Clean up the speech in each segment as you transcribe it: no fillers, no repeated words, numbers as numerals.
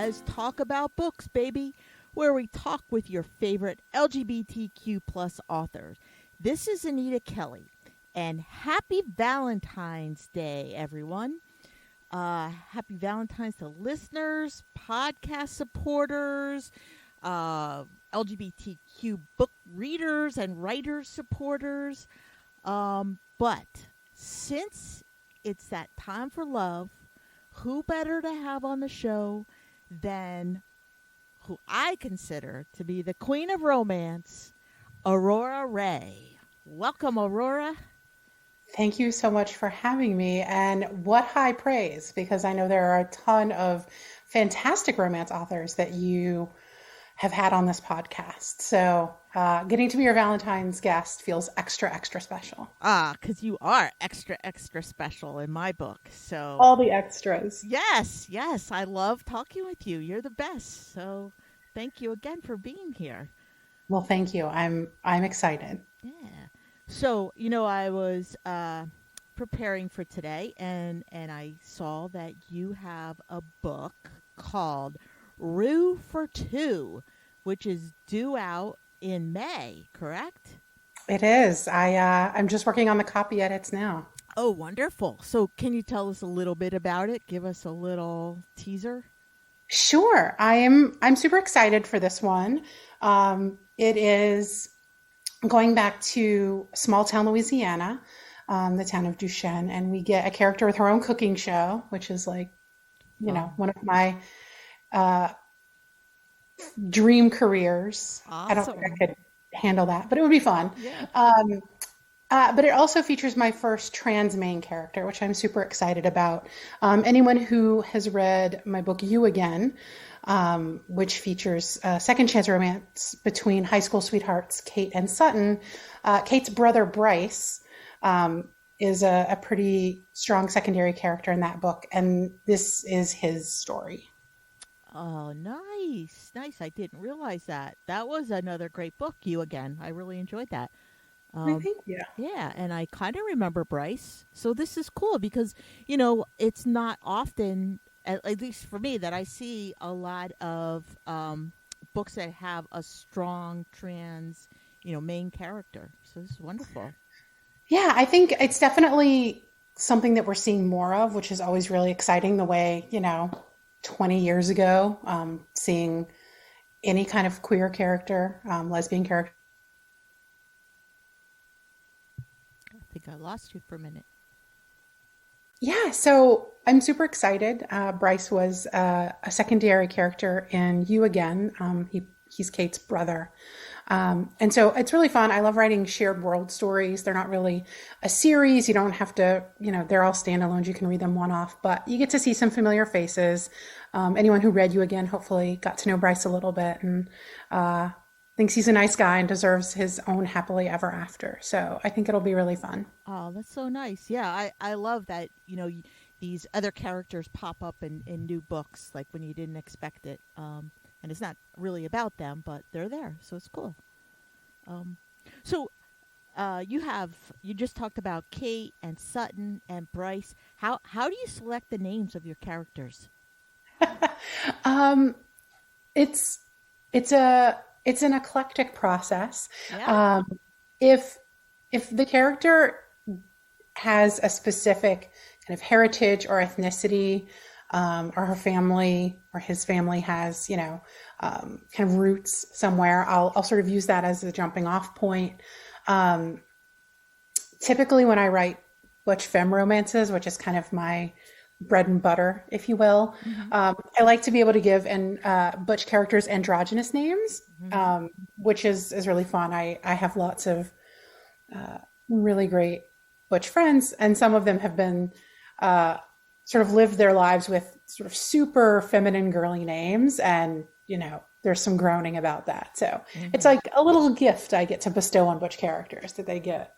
Lez Talk About Books, baby, where we talk with your favorite LGBTQ plus authors. This is Anita Kelly, and happy Valentine's Day, everyone. Happy Valentine's to listeners, podcast supporters, LGBTQ book readers and writers supporters. But since it's that time for love, who better to have on the show than who I consider to be the queen of romance, Aurora Rey. Welcome, Aurora. Thank you so much for having me. And what high praise, because I know there are a ton of fantastic romance authors that you have had on this podcast. So getting to be your Valentine's guest feels extra, extra special. Because you are extra, extra special in my book. So all the extras. Yes. I love talking with you. You're the best. So thank you again for being here. Well, thank you. I'm excited. Yeah. So, I was preparing for today and I saw that you have a book called Rue for Two, which is due out in May, correct? It is. I'm just working on the copy edits now. Oh, wonderful. So can you tell us a little bit about it? Give us a little teaser. Sure. I'm super excited for this one. It is going back to small town Louisiana, the town of Duchenne, and we get a character with her own cooking show, which is like, one of my dream careers. Awesome. I don't think I could handle that, but it would be fun. Yeah. But it also features my first trans main character, which I'm super excited about. Anyone who has read my book, You Again, which features a second chance romance between high school sweethearts Kate and Sutton. Kate's brother, Bryce, is a pretty strong secondary character in that book, and this is his story. Oh, nice. I didn't realize that. That was another great book, You Again. I really enjoyed that. Thank you. Yeah, and I kind of remember Bryce. So this is cool because, it's not often, at least for me, that I see a lot of books that have a strong trans, main character. So this is wonderful. Yeah, I think it's definitely something that we're seeing more of, which is always really exciting. The way, 20 years ago, seeing any kind of queer character, lesbian character. I think I lost you for a minute. Yeah, so I'm super excited. Bryce was a secondary character in You Again. He's Kate's brother. And so it's really fun. I love writing shared world stories. They're not really a series. You don't have to, they're all standalones. You can read them one off, but you get to see some familiar faces. Anyone who read You Again hopefully got to know Bryce a little bit and thinks he's a nice guy and deserves his own happily ever after. So I think it'll be really fun. Oh, that's so nice. Yeah, I love that, these other characters pop up in new books, like when you didn't expect it. And it's not really about them, but they're there, so it's cool. You just talked about Kate and Sutton and Bryce. How do you select the names of your characters? It's an eclectic process. Yeah. If the character has a specific kind of heritage or ethnicity, or her family or his family has, kind of roots somewhere, I'll sort of use that as a jumping off point. Typically when I write butch femme romances, which is kind of my bread and butter, if you will, I like to be able to give butch characters androgynous names, which is really fun. I have lots of really great butch friends, and some of them have been sort of lived their lives with sort of super feminine girly names, and there's some groaning about that. So it's like a little gift I get to bestow on butch characters, that they get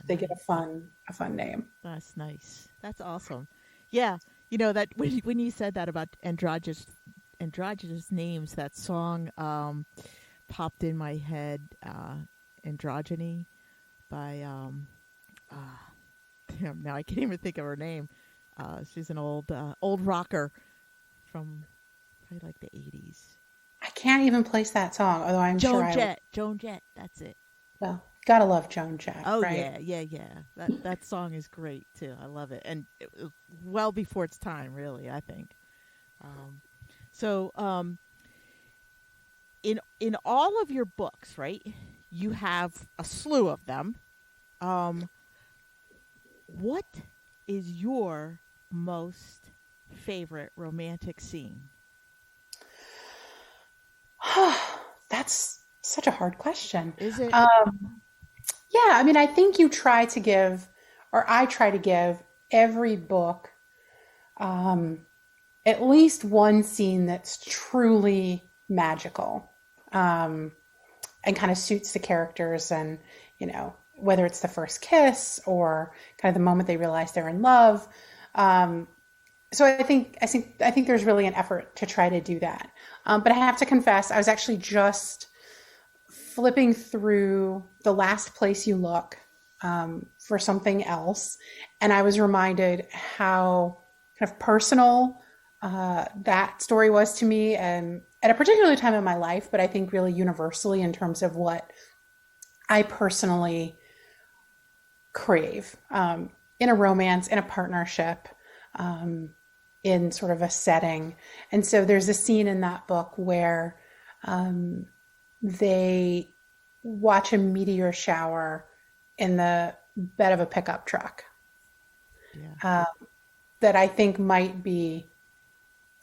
get a fun name. That's nice. That's awesome. Yeah, that when you said that about androgynous names, that song popped in my head, Androgyny by damn, now I can't even think of her name. She's an old rocker from probably like the 80s. I can't even place that song, although I'm sure Joan Jett, that's it. well, gotta love Joan Jett, Oh right? yeah. That song is great too. I love it, and it was well before its time, really. I think. Um, so, in all of your books, right? You have a slew of them. Um, what is your most favorite romantic scene? That's such a hard question. Is it? Yeah, I mean, I think you try to give, or I try to give every book at least one scene that's truly magical, and kind of suits the characters, and whether it's the first kiss or kind of the moment they realize they're in love. So I think there's really an effort to try to do that. But I have to confess, I was actually just flipping through The Last Place You Look for something else, and I was reminded how kind of personal that story was to me, and at a particular time in my life, but I think really universally in terms of what I personally crave in a romance, in a partnership, in sort of a setting. And so there's a scene in that book where they watch a meteor shower in the bed of a pickup truck. Yeah. That I think might be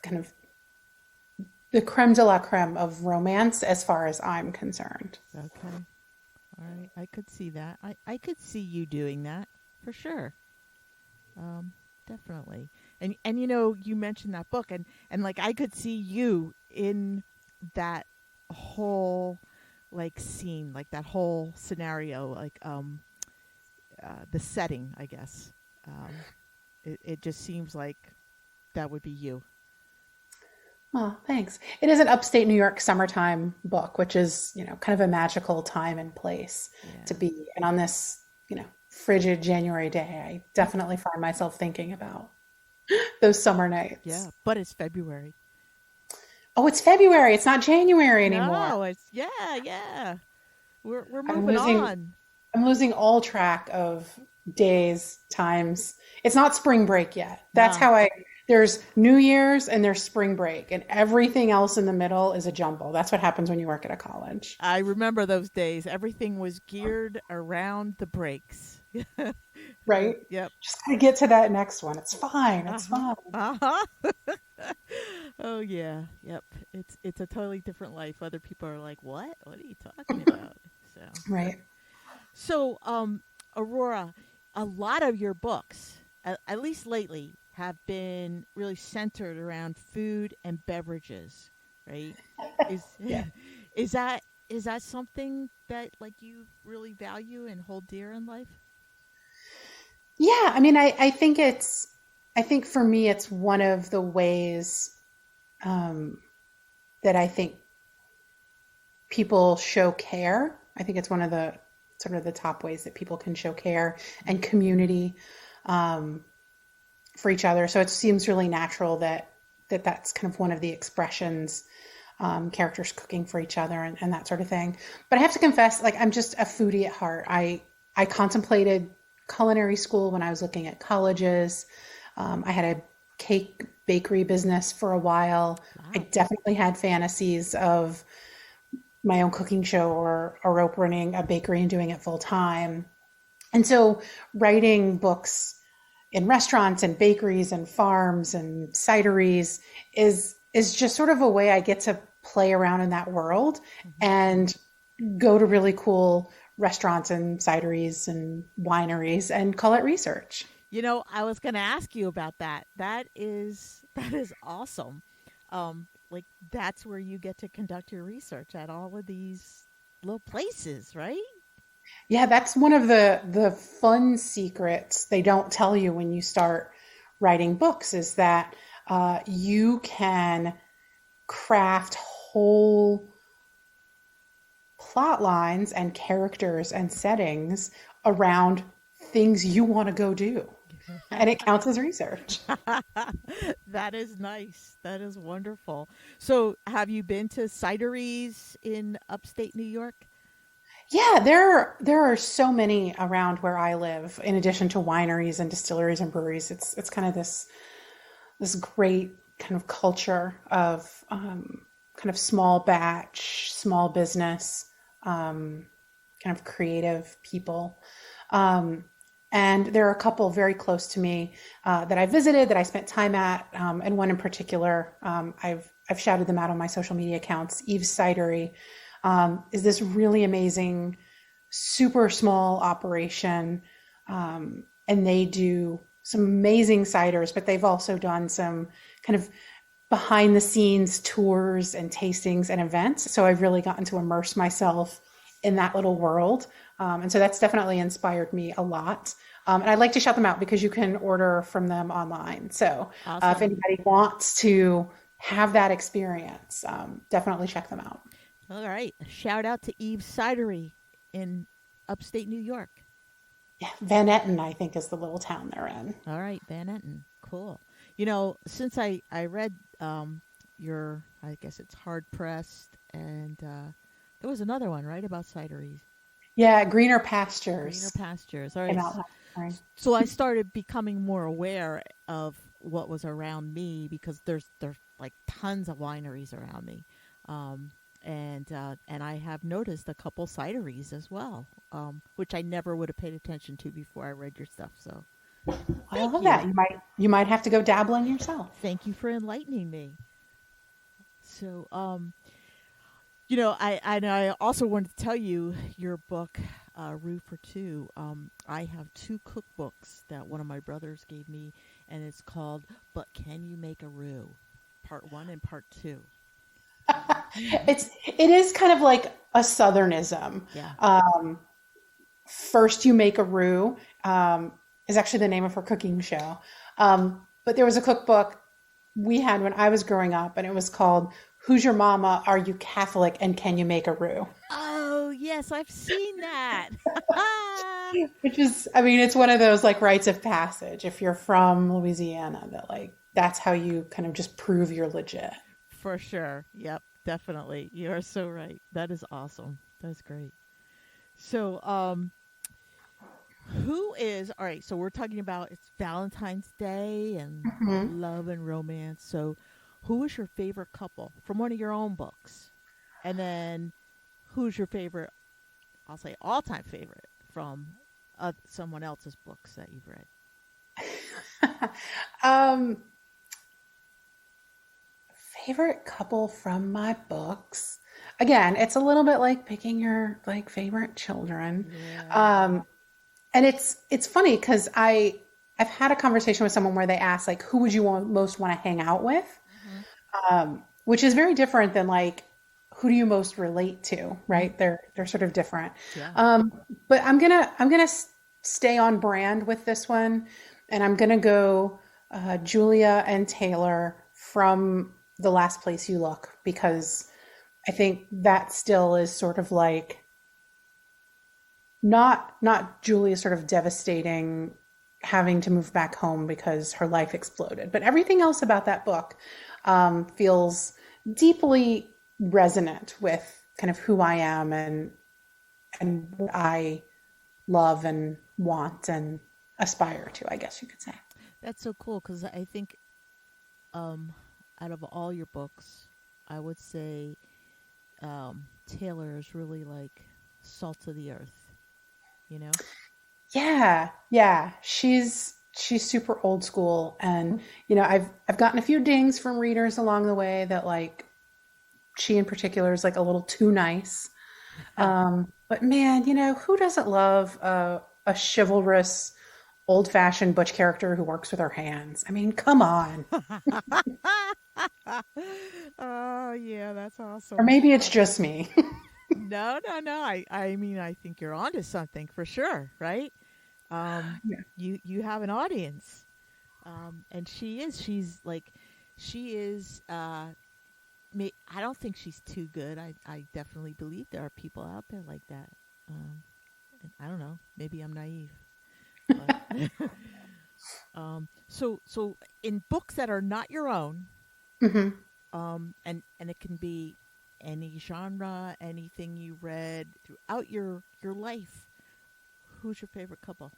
kind of the creme de la creme of romance as far as I'm concerned. Okay. All right. I could see that. I could see you doing that for sure. Definitely. And you mentioned that book, and like I could see you in that whole like scene, like that whole scenario, like the setting, I guess. It just seems like that would be you. Oh, thanks. It is an upstate New York summertime book, which is, kind of a magical time and place to Yeah. be. And on this, frigid January day, I definitely find myself thinking about those summer nights. Yeah. But it's February. Oh, it's February. It's not January anymore. No, it's yeah. We're I'm moving losing on. I'm losing all track of days, times. It's not spring break yet. That's No. how there's New Year's and there's spring break, and everything else in the middle is a jumble. That's what happens when you work at a college. I remember those days. Everything was geared around the breaks. Right? Yep. Just gotta get to that next one. It's fine. It's Uh-huh. fine. Uh-huh. Oh yeah. Yep. It's a totally different life. Other people are like, "What? What are you talking about?" So, Right. Aurora, a lot of your books, at least lately, have been really centered around food and beverages, right? Is Yeah. is that something that like you really value and hold dear in life? Yeah. I mean, I think for me, it's one of the ways um, that I think people show care. I think it's one of the sort of the top ways that people can show care and community um, for each other. So it seems really natural that's kind of one of the expressions, characters cooking for each other and that sort of thing. But I have to confess, like I'm just a foodie at heart. I contemplated culinary school when I was looking at colleges. I had a cake bakery business for a while. I Wow. definitely had fantasies of my own cooking show or opening a bakery and doing it full time. And so writing books in restaurants and bakeries and farms and cideries is just sort of a way I get to play around in that world Mhm. and go to really cool restaurants and cideries and wineries and call it research. I was going to ask you about that. That is awesome. Like that's where you get to conduct your research at all of these little places, right? Yeah, that's one of the fun secrets they don't tell you when you start writing books is that you can craft whole plot lines and characters and settings around things you want to go do. and it counts as research. That is nice. That is wonderful. So, have you been to cideries in upstate New York? Yeah, there are so many around where I live. In addition to wineries and distilleries and breweries, it's kind of this great kind of culture of kind of small batch, small business, kind of creative people. Um, and there are a couple very close to me that I visited, that I spent time at, and one in particular, I've shouted them out on my social media accounts. Eve's Cidery is this really amazing, super small operation, and they do some amazing ciders, but they've also done some kind of behind the scenes tours and tastings and events. So I've really gotten to immerse myself in that little world. And so that's definitely inspired me a lot. And I'd like to shout them out because you can order from them online. So if Awesome. anybody wants to have that experience, definitely check them out. All right. Shout out to Eve's Cidery in upstate New York. Yeah, Van Etten, I think, is the little town they're in. All right, Van Etten. Cool. Since I read your, I guess it's Hard Pressed, and there was another one, right, about cideries. Yeah, Greener Greener Pastures pastures. All came right. out last spring. So I started becoming more aware of what was around me because there's like tons of wineries around me, um, and I have noticed a couple cideries as well, which I never would have paid attention to before I read your stuff. So I thank love you, that. You might have to go dabbling yourself. thank you for enlightening me. So I also wanted to tell you your book, Rue for Two. I have two cookbooks that one of my brothers gave me, and it's called "But Can You Make a Rue?" Part 1 and Part 2. It is kind of like a Southernism. Yeah. First You Make a Roux is actually the name of her cooking show. But there was a cookbook we had when I was growing up, and it was called Who's Your Mama? Are You Catholic? And Can You Make a Roux? Oh yes, I've seen that. Which is, I mean, it's one of those like rites of passage. If you're from Louisiana, that like that's how you kind of just prove you're legit. For sure. Yep, definitely. You are so right. That is awesome. That's great. So, who is all right? So we're talking about it's Valentine's Day and Mhm. love and romance. So, who is your favorite couple from one of your own books? And then, who's your favorite? I'll say all-time favorite from someone else's books that you've read. um, Favorite couple from my books. Again, it's a little bit like picking your like favorite children. Yeah. Um, and it's funny because I've had a conversation with someone where they asked like, who would you most want to hang out with? Hmm. Which is very different than like, who do you most relate to, Hmm. right? They're sort of different. Yeah. Um, but I'm gonna stay on brand with this one, and I'm gonna go Julia and Taylor from The Last Place You Look, because I think that still is sort of like not Julia's sort of devastating having to move back home because her life exploded, but everything else about that book feels deeply resonant with kind of who I am and what I love and want and aspire to, I guess you could say. That's so cool because I think um, out of all your books, I would say Taylor is really like salt of the earth, you know? Yeah, yeah. She's super old school, and I've gotten a few dings from readers along the way that like she in particular is like a little too nice. But man, who doesn't love a chivalrous, old-fashioned butch character who works with her hands? I mean, come on. Oh, yeah, that's Or awesome. maybe it's just me. No, no, no. I mean, I think you're onto something for sure, right? Yeah. You have an audience, and she's like, she is. I don't think she's too good. I definitely believe there are people out there like that. And I don't know. Maybe I'm naive, but So in books that are not your own, Hmm. and it can be any genre, anything you read throughout your life. Who's your favorite couple?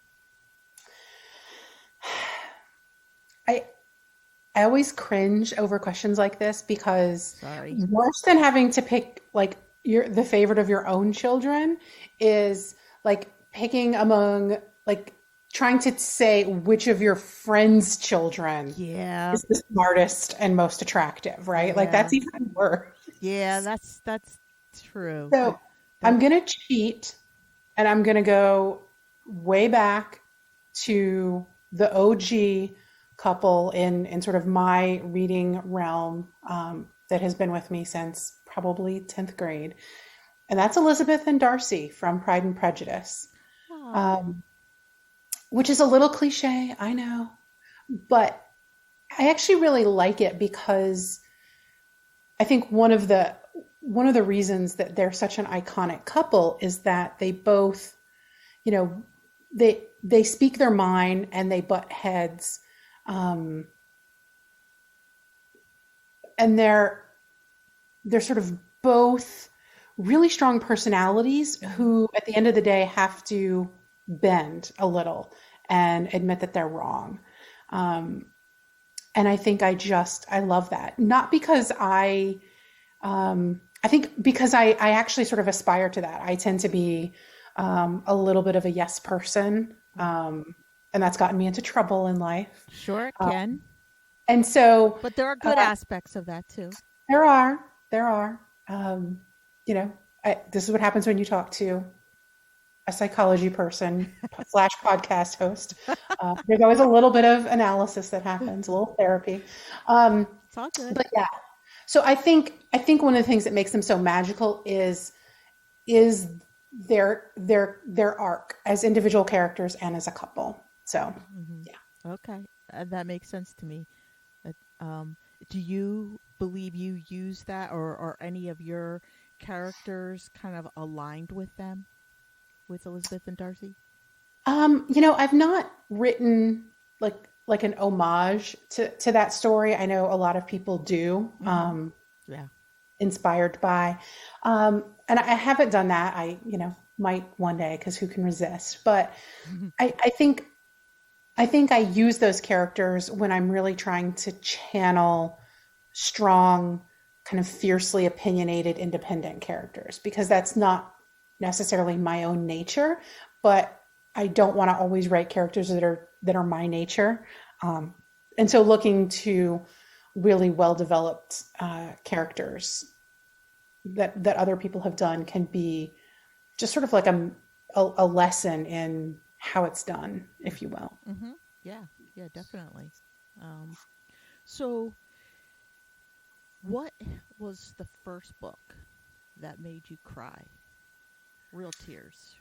I I always cringe over questions like this because Sorry. worse than having to pick like the favorite of your own children is like picking among like trying to say which of your friends' children Yeah, is the smartest and most attractive, right? Like yeah, that's even worse. yeah. That's true. So That I'm gonna cheat and I'm gonna go way back to the OG couple in sort of my reading realm that has been with me since probably 10th grade. And that's Elizabeth and Darcy from Pride and Prejudice, oh, um, which is a little cliche, I know, but I actually really like it because I think one of the reasons that they're such an iconic couple is that they both, you know, they speak their mind and they butt heads, um, and they're sort of both really strong personalities hmm, who, at the end of the day, have to bend a little and admit that they're wrong. Um, and I think I love that. Not because I think because I actually sort of aspire to that. I tend to be a little bit of a yes person, and that's gotten me into trouble in life. sure it Uh, can, and so but there are good uh, aspects of that too. there are, there are, um, you know, this is what happens when you talk to a psychology person slash podcast host. There's always a little bit of analysis that happens, a little therapy. Um, It's all good. but yeah, so I think one of the things that makes them so magical is their arc as individual characters and as a couple. So Hmm. yeah. Okay, that makes sense to me. Uh, Um, do you believe you use that, or any of your characters kind of aligned with them, with Elizabeth and Darcy? I've not written like an homage to that story. I know a lot of people do, Hmm. Yeah. inspired by, and I haven't done that. Might one day because who can resist? But I think I use those characters when I'm really trying to channel strong, kind of fiercely opinionated, independent characters because that's not necessarily my own nature, but I don't want to always write characters that are my nature. Um, and so looking to really well developed characters that other people have done can be just sort of like a lesson in how it's done, if you will. Hmm. Yeah. Yeah. Definitely. Um, so, what was the first book that made you cry? Real tears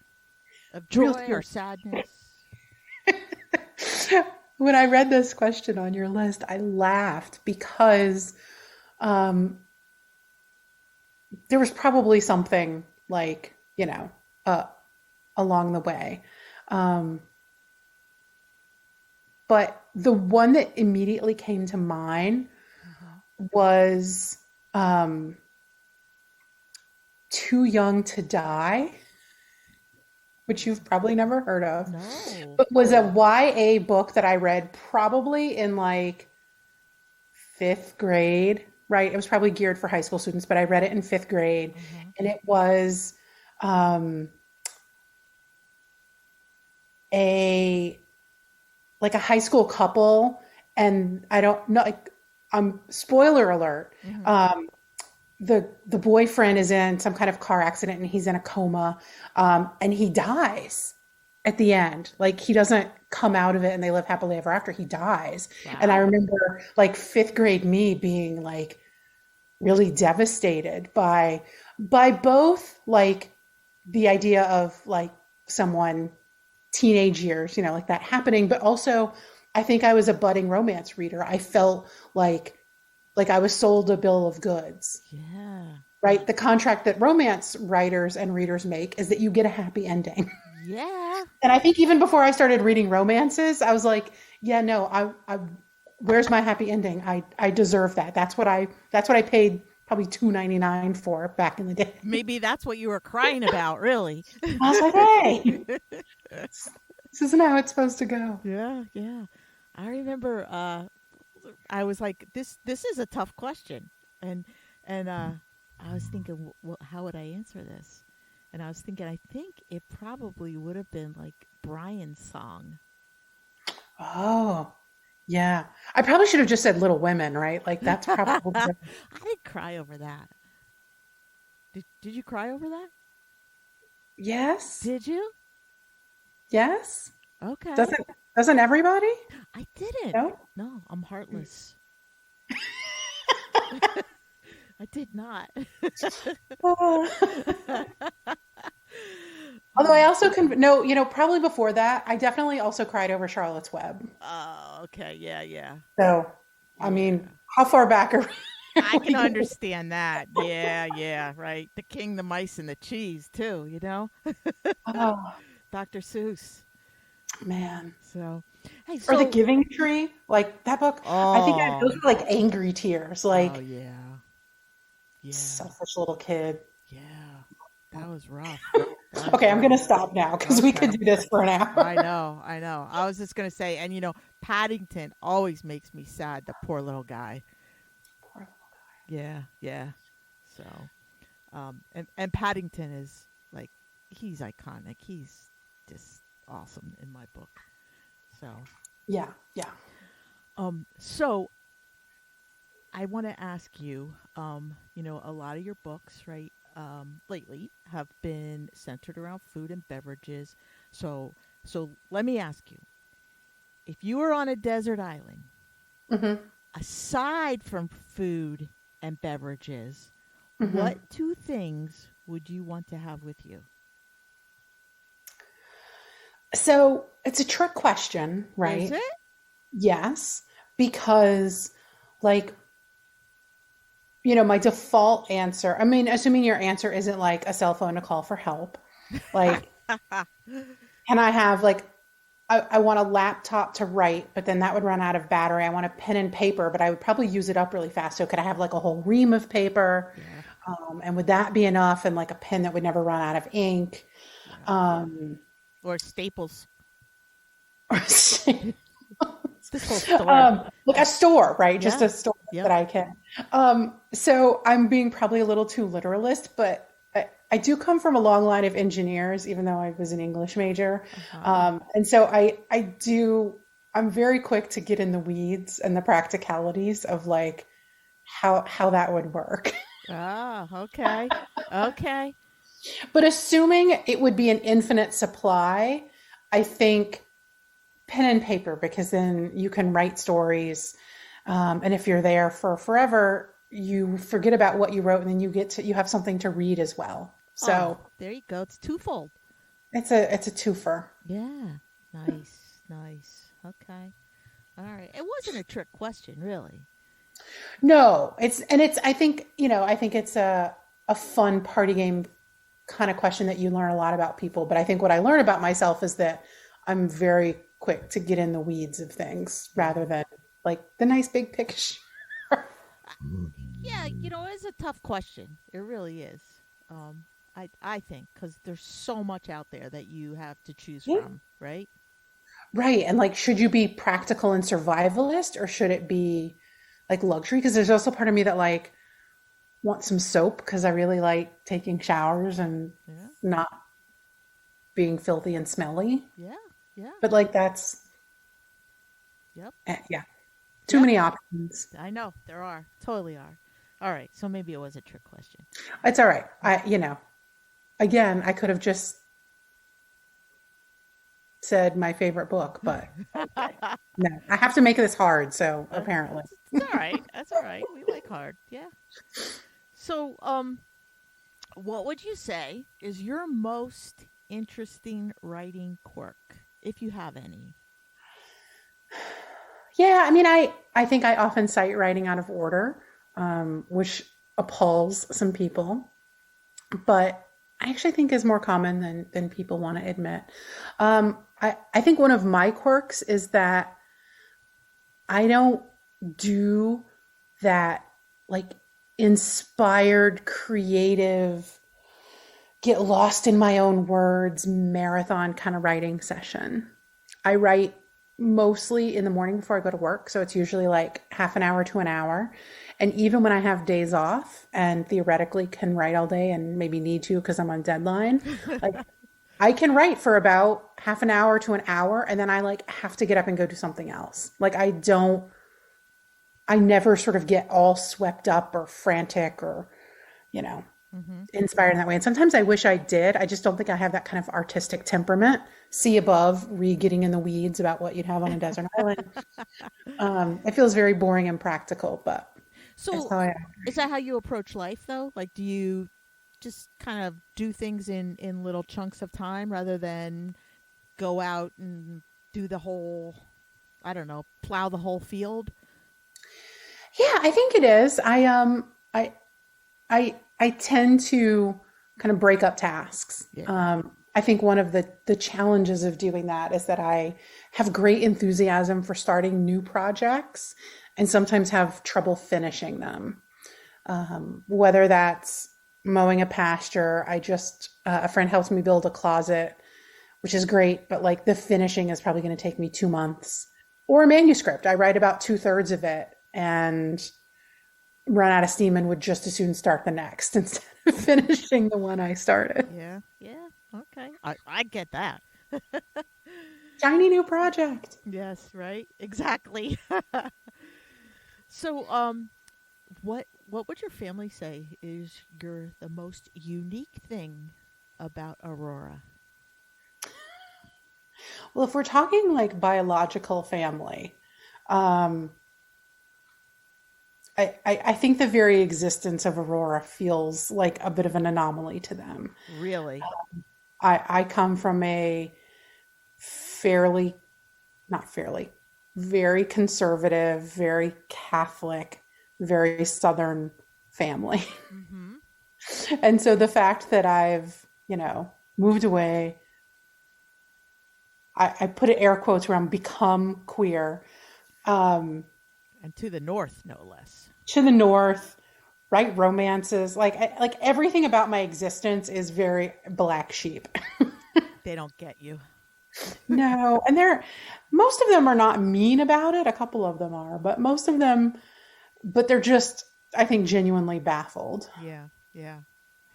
of Real joy or tears. sadness? When I read this question on your list, I laughed because um, there was probably something like, uh, along the way. Um, but the one that immediately came to mind Hmm. was um, Too Young to Die, which you've probably never heard of, No. but was a YA book that I read probably in like fifth grade, right? It was probably geared for high school students, but I read it in fifth grade, Hmm. and it was um, a like a high school couple, and I don't know, like, spoiler alert. Hmm. Um, the boyfriend is in some kind of car accident and he's in a coma, and he dies at the end. Like he doesn't come out of it and they live happily ever after. He dies, and I Wow. remember like fifth grade me being like really devastated by both like the idea of like someone teenage years, like that happening, but also I think I was a budding romance reader. I felt like I was sold a bill of goods, Yeah. right? The contract that romance writers and readers make is that you get a happy ending. Yeah. And I think even before I started reading romances, I was like, Yeah, no, where's my happy ending? I deserve that. That's what I paid probably $2.99 for back in the day. Maybe that's what you were crying about, really. I was like, hey, this isn't how it's supposed to go. Yeah, yeah. I remember I was like, this is a tough question. And I was thinking, well, how would I answer this? And I was thinking, I think it probably would have been like Brian's song. Oh, yeah. I probably should have just said Little Women, right? Like that's probably I didn't cry over that. Did you cry over that? yes. Did you? Yes. Okay. Doesn't everybody? I didn't. No? No, I'm heartless. I did not. Although I also can no, probably before that, I definitely also cried over Charlotte's Web. Oh, okay. Yeah, yeah. So, I Yeah. mean, how far back are I we can going? understand that. Yeah, yeah, right. The king, the mice, and the cheese, too, you know? Oh, Dr. Seuss. man. So, hey, Or The so, Giving Tree, like that book. I think those oh, were like angry tears, oh, like yeah. Yeah, selfish little kid. yeah. That was rough. That was Okay, I'm rough. gonna stop now because we could Okay. do this for an I hour. know, I know. I was just going to say, and Paddington always makes me sad, the poor little guy. Yeah, yeah. So, and Paddington is like he's iconic. He's just awesome in my book. So, Yeah, yeah. so I want to ask you, a lot of your books, right, lately have been centered around food and beverages. So let me ask you, if you were on a desert island, Hmm. aside from food and beverages, Hmm. what two things would you want to have with you? So it's a trick question, Is right? it? Yes, because like, my default answer, I mean, assuming your answer isn't like a cell phone to call for help, like, can I have like, I want a laptop to write, but then that would run out of battery. I want a pen and paper, but I would probably use it up really fast. So could I have like a whole ream of paper? Yeah, And would that be enough? And like a pen that would never run out of ink? yeah. Um, Or Staples. or This whole store. like a store, right? Just Yeah. a store that Yep. I can. So I'm being probably a little too literalist, but I do come from a long line of engineers, even though I was an English major. Uh-huh. And so I'm very quick to get in the weeds and the practicalities of like how that would work. Ah, okay. Okay. But assuming it would be an infinite supply, I think pen and paper, because then you can write stories. And if you're there for forever, you forget about what you wrote and then you have something to read as well. Oh, So there you go. It's twofold. it's a twofer. Yeah. Nice. Nice. Okay. All right. It wasn't a trick question, really. No, I think it's a fun party game kind of question that you learn a lot about people. But I think what I learn about myself is that I'm very quick to get in the weeds of things Yeah. rather than like the nice big picture. Uh, Yeah, it's a tough question. It really is. I think because there's so much out there that you have to choose Yeah. from, right? Right. And like, should you be practical and survivalist or should it be like luxury? Because there's also part of me that like wants some soap because I really like taking showers and Yeah. not being filthy and smelly. Yeah. Yeah. But like, that's, Yep. yeah, too Yep. many options. I know there are. Totally are. All right. So maybe it was a trick question. It's all right. Again, I could have just said my favorite book, but no, I have to make this hard. So apparently, It's all right. That's all right. We like hard. Yeah. So, what would you say is your most interesting writing quirk, if you have any? yeah, I mean, I think I often cite writing out of order, which appalls some people, but I actually think is more common than people want to admit. I think one of my quirks is that I don't do that like inspired, creative, get lost in my own words, marathon kind of writing session. I write mostly in the morning before I go to work. So it's usually like half an hour to an hour. And even when I have days off and theoretically can write all day and maybe need to because I'm on deadline, like I can write for about half an hour to an hour and then I like have to get up and go do something else. Like I never sort of get all swept up or frantic or, you know, inspired in that way. And sometimes I wish I did. I just don't think I have that kind of artistic temperament. See above, read getting in the weeds about what you'd have on a desert island. It feels very boring and practical, but it's So, how I is that how you approach life, though? Like, do you just kind of do things in little chunks of time rather than go out and do the whole, I don't know, plow the whole field? Yeah, I think it is. I tend to kind of break up tasks. Yeah. I think one of the challenges of doing that is that I have great enthusiasm for starting new projects and sometimes have trouble finishing them. Whether that's mowing a pasture, a friend helped me build a closet, which is great, but like the finishing is probably going to take me 2 months. Or a manuscript. I write about 2/3 of it and run out of steam and would just as soon start the next instead of finishing the one I started. Yeah. Yeah. Okay. I get that. Shiny new project. Yes, right? Exactly. So, what would your family say is the most unique thing about Aurora? Well, if we're talking like biological family, um, I think the very existence of Aurora feels like a bit of an anomaly to them. Really? I come from a fairly, not fairly, very conservative, very Catholic, very Southern family. Mm-hmm. And so the fact that I've, moved away, I put it air quotes around become queer, um, And to the north, no less. to the north, write romances, like everything about my existence is very black sheep. They don't get you. No, and most of them are not mean about it. A couple of them are, but most of them, but they're just, I think, genuinely baffled. Yeah, yeah.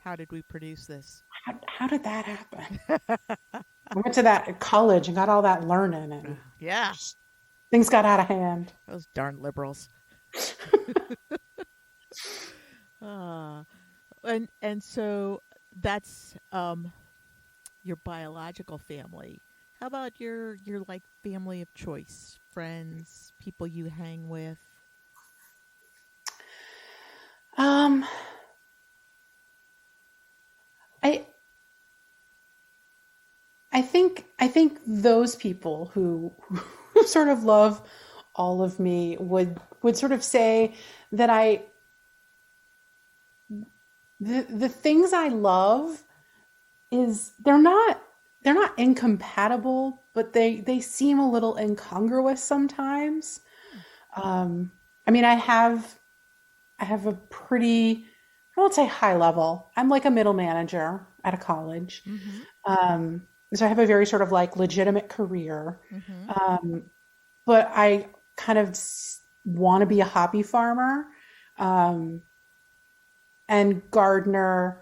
How did we produce this? How did that happen? I went to that college and got all that learning, and Yeah, things got out of hand. those darn liberals. Uh, and so that's your biological family. How about your like family of choice, friends, people you hang with? Um, I I think those people who sort of love all of me would sort of say that the things I love is they're not incompatible, but they seem a little incongruous sometimes. I mean, I have a pretty, I won't say high level. I'm like a middle manager at a college. Mm-hmm. So I have a very sort of like legitimate career. Mm-hmm. Um, but I kind of want to be a hobby farmer, um, and gardener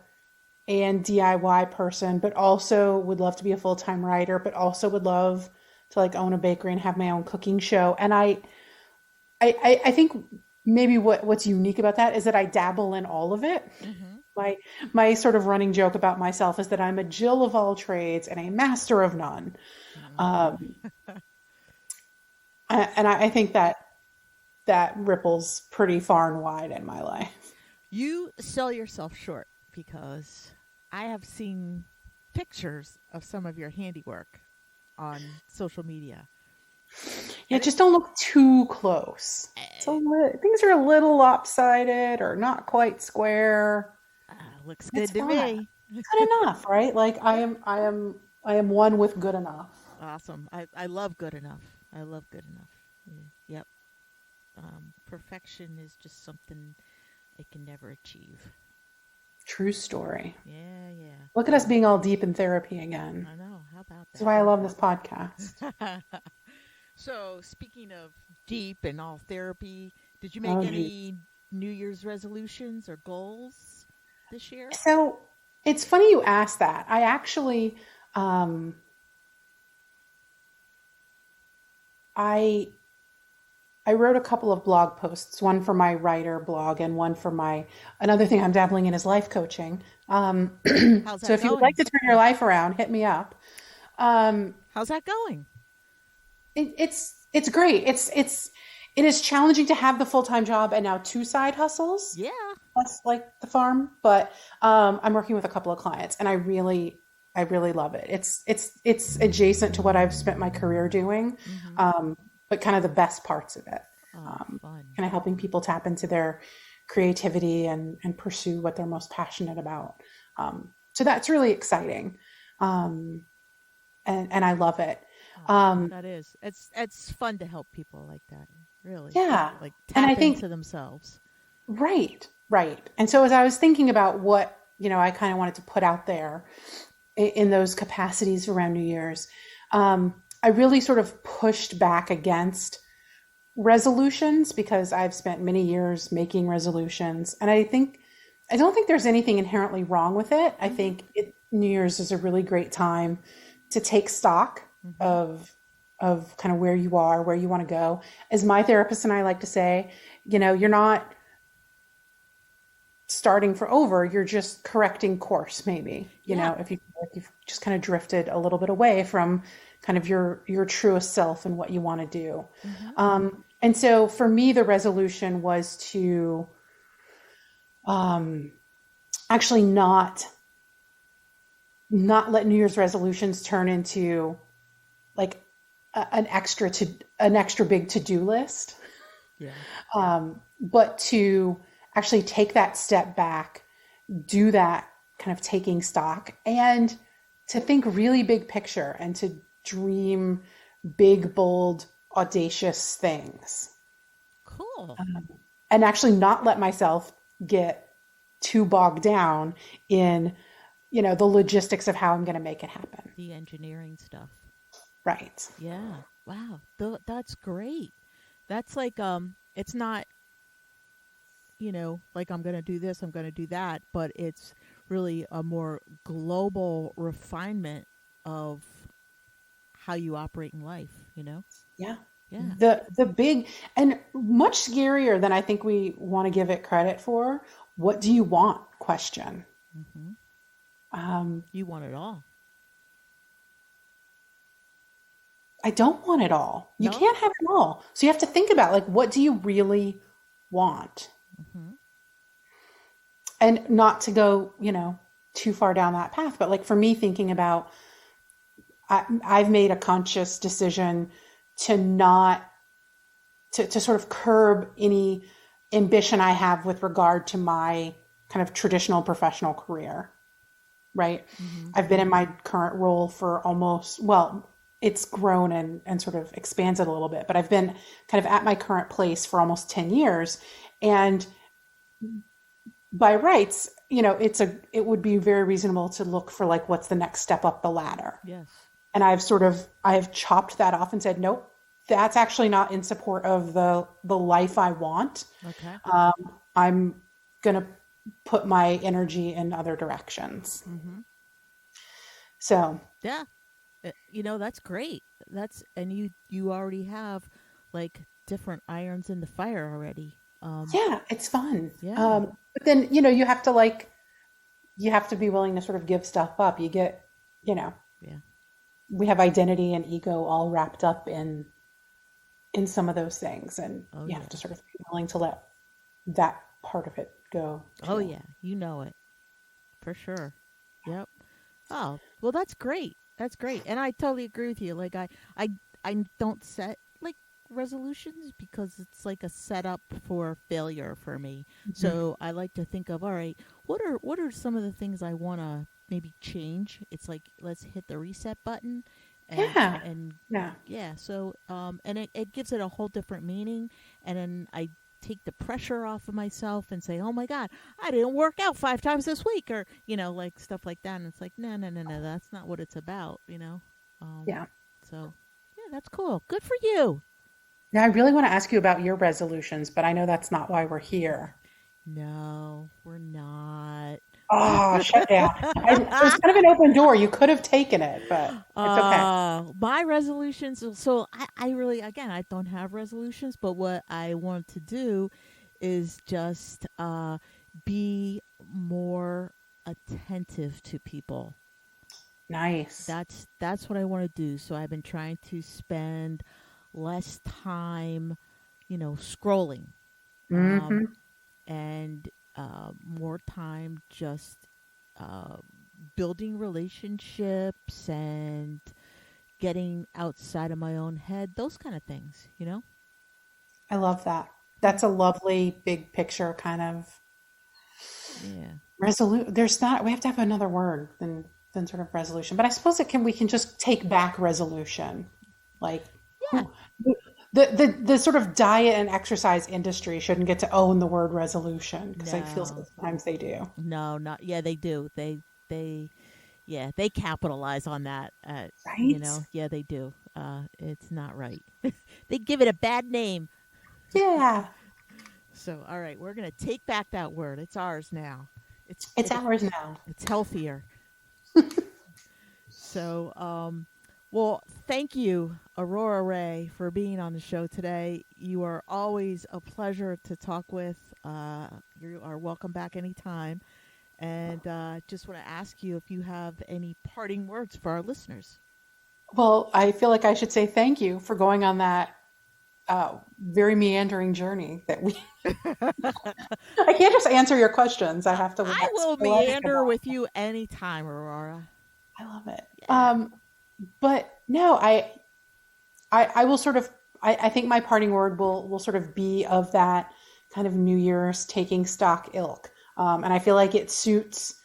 and DIY person, but also would love to be a full-time writer, but also would love to like own a bakery and have my own cooking show. And I think maybe what's unique about that is that I dabble in all of it. Mm-hmm. My sort of running joke about myself is that I'm a Jill of all trades and a master of none. Um, and I think that ripples pretty far and wide in my life. You sell yourself short because I have seen pictures of some of your handiwork on social media. Yeah, And just don't look too close. it Things are a little lopsided or not quite square. looks good It's to fine. me. Good enough, right? Like I am one with good enough. Awesome. I love good enough. I love good enough. Yep. Perfection is just something I can never achieve. True story. Yeah, yeah. Look at us being all deep in therapy again. I know. How about That's why I love this podcast. that? So, speaking of deep and all therapy, did you make Oh, geez. any New Year's resolutions or goals this year? So it's funny you asked that. I actually, um, I I wrote a couple of blog posts, one for my writer blog and one for my another thing I'm dabbling in is life coaching. How's So that if you would like going? to turn your life around, hit me up. Um, How's that going? it's great. It is challenging to have the full-time job and now two side hustles, Yeah. plus like the farm. But I'm working with a couple of clients, and I really love it. It's adjacent to what I've spent my career doing, Mm-hmm. but kind of the best parts of it. Oh, fun. Kind of helping people tap into their creativity and pursue what they're most passionate about. So that's really exciting, um, and I love it. Oh, Um, that is. It's fun to help people like that. Really, yeah, like and I tap think into themselves. right, right. And so as I was thinking about what I kind of wanted to put out there in those capacities around New Year's, I really sort of pushed back against resolutions because I've spent many years making resolutions, and I don't think there's anything inherently wrong with it. I Mm-hmm. think New Year's is a really great time to take stock Mm-hmm. of kind of where you are, where you want to go. As my therapist and I like to say, you're not starting for over, you're just correcting course maybe. Yeah. If you feel like you've just kind of drifted a little bit away from kind of your truest self and what you want to do. Mm-hmm. And so for me, the resolution was to um, actually not let New Year's resolutions turn into like an extra big to-do list, Yeah. but to actually take that step back, do that kind of taking stock, and to think really big picture and to dream big, bold, audacious things, Cool. and actually not let myself get too bogged down in the logistics of how I'm going to make it happen. The engineering stuff. Right. Yeah. Wow. That's great. That's like it's not, like I'm going to do this, I'm going to do that, but it's really a more global refinement of how you operate in life. Yeah. Yeah. The big and much scarier than I think we want to give it credit for. What do you want? Question. Mhm. Um, You want it all. I don't want it all. You No? can't have it all. So you have to think about like, what do you really want? Mhm. And not to go, too far down that path. But like for me, thinking about, I've made a conscious decision to not, to sort of curb any ambition I have with regard to my kind of traditional professional career, right? Mhm. I've been in my current role for almost, well, it's grown and sort of expanded a little bit, but I've been kind of at my current place for almost 10 years. And by rights, it would be very reasonable to look for like, what's the next step up the ladder? Yes. And I've chopped that off and said, nope, that's actually not in support of the life I want. Okay. I'm going to put my energy in other directions. Mhm. So Yeah. That's great. And you already have like different irons in the fire already. yeah, it's fun. Yeah. But then, you have to be willing to sort of give stuff up. You get, you know, Yeah. we have identity and ego all wrapped up in some of those things, and Oh you have yeah. to sort of be willing to let that part of it go Oh too. yeah. You know it for sure. Yep. Oh, well, that's great. That's great. And I totally agree with you. Like I don't set like resolutions because it's like a setup for failure for me. Mhm. So I like to think of, all right, what are some of the things I want to maybe change? It's like let's hit the reset button and Yeah. and Yeah. yeah, so and it gives it a whole different meaning, and then I take the pressure off of myself and say, oh my god, I didn't work out 5 times this week, or like stuff like that, and it's like, no, no, no, no, that's not what it's about. Yeah. So yeah, that's cool, good for you. Now, I really want to ask you about your resolutions, but I know that's not why we're here. No, we're not. Oh, shut down. It was kind of an open door. You could have taken it, but it's okay. My resolutions. So I really, again, I don't have resolutions, but what I want to do is just be more attentive to people. Nice. That's what I want to do. So I've been trying to spend less time, scrolling, um, Hmm. and more time just uh, building relationships and getting outside of my own head, those kind of things. I love that. Yeah. That's a lovely big picture kind of Yeah. resolute. There's not, we have to have another word than sort of resolution, but I suppose we can just take back resolution. Like Yeah. who, the sort of diet and exercise industry shouldn't get to own the word resolution because I feel No. sometimes they do. No, not yeah, they do. They yeah, they capitalize on that. Right? Yeah, they do. It's not right. They give it a bad name. Yeah. So, all right, we're going to take back that word. It's ours now. It's It's it, ours now. it's healthier. So, well, thank you, Aurora Ray, for being on the show today. You are always a pleasure to talk with. You are welcome back anytime. And just want to ask you if you have any parting words for our listeners. Well, I feel like I should say thank you for going on that very meandering journey that we. I can't just answer your questions. I have to I wax will poetic meander about. with you anytime, Aurora. I love it. Yeah. But no, I will sort of. I think my parting word will sort of be of that kind of New Year's taking stock ilk, and I feel like it suits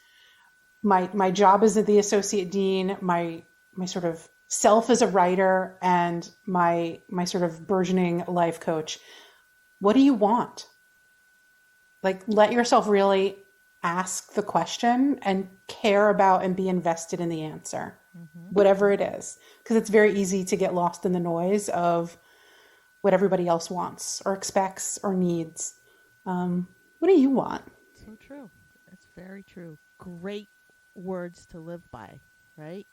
my job as the associate dean, my sort of self as a writer, and my sort of burgeoning life coach. What do you want? Like, let yourself really ask the question and care about and be invested in the answer, Mm-hmm. whatever it is, because it's very easy to get lost in the noise of what everybody else wants or expects or needs. What do you want? So true. That's very true. Great words to live by, right?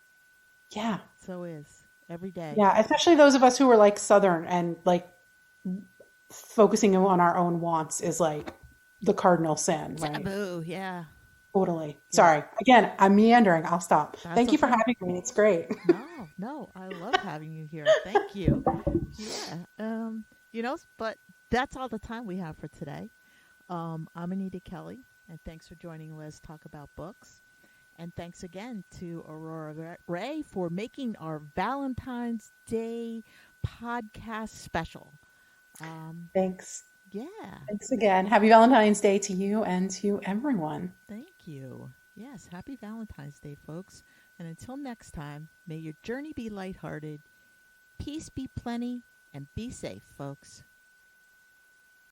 Yeah. So is every day. Yeah, especially those of us who are like Southern and like focusing on our own wants is like the cardinal sin, right? Taboo. Yeah. Totally. Yeah. Sorry. Again, I'm meandering. I'll stop. That's Thank you for okay. having me. It's great. No, no. I love having you here. Thank you. Yeah. But that's all the time we have for today. I'm Anita Kelly, and thanks for joining Lez Talk About Books. And thanks again to Aurora Ray for making our Valentine's Day podcast special. Thanks. Yeah, Thanks again. Happy Valentine's Day to you and to everyone. thank you. Yes, happy Valentine's Day, folks. And until next time, may your journey be lighthearted, peace be plenty, and be safe, folks.